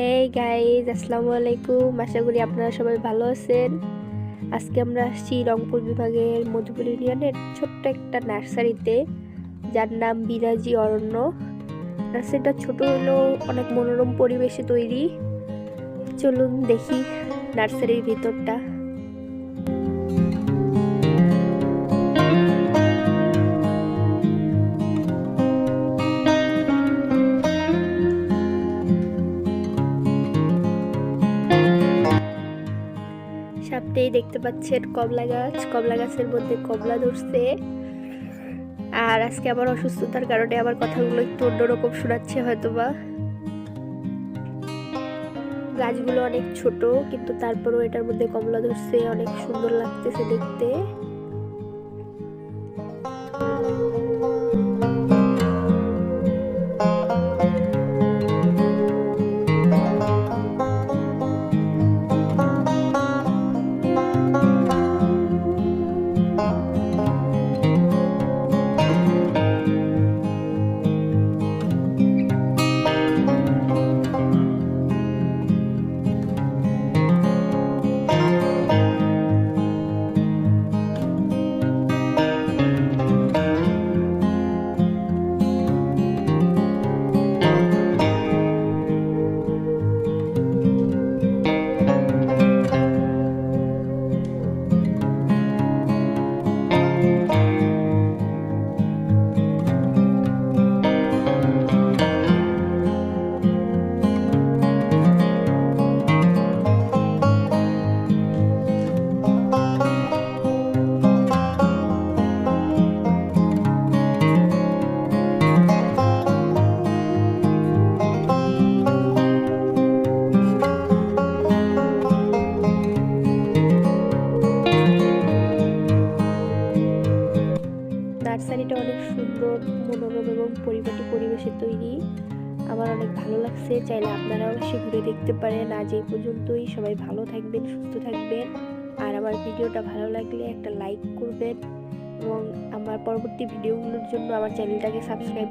Hey guys, আসসালামু আলাইকুম। আশা করি আপনারা সবাই ভালো আছেন। আজকে আমরা আসছি রংপুর বিভাগের মধুপুর ইউনিয়নের ছোট্ট একটা নার্সারিতে, যার নাম বিরাজি অরণ্য। নার্সারিটা ছোট হলেও অনেক মনোরম পরিবেশে তৈরি। চলুন দেখি নার্সারির ভিতরটা। সামনেই দেখতে পাচ্ছেন কমলা গাছের মধ্যে কমলা ধরছে। আর আজকে আমার অসুস্থতার কারণে আমার কথাগুলো একটু অন্যরকম শোনাচ্ছে হয়তোবা। গাছগুলো অনেক ছোট, কিন্তু তারপরও এটার মধ্যে কমলা ধরছে, অনেক সুন্দর লাগতেছে দেখতে। নার্সারিটা অনেক সুন্দর, মনোরম এবং পরিপাটি পরিবেশে তৈরি। আমার অনেক ভালো লাগছে। চাইলে আপনারাও এসে ঘুরে দেখতে পারেন। আজ এই পর্যন্তই। সবাই ভালো থাকবেন, সুস্থ থাকবেন। আর আমার ভিডিওটা ভালো লাগলে একটা লাইক করবেন এবং আমার পরবর্তী ভিডিওগুলোর জন্য আমার চ্যানেলটাকে সাবস্ক্রাইব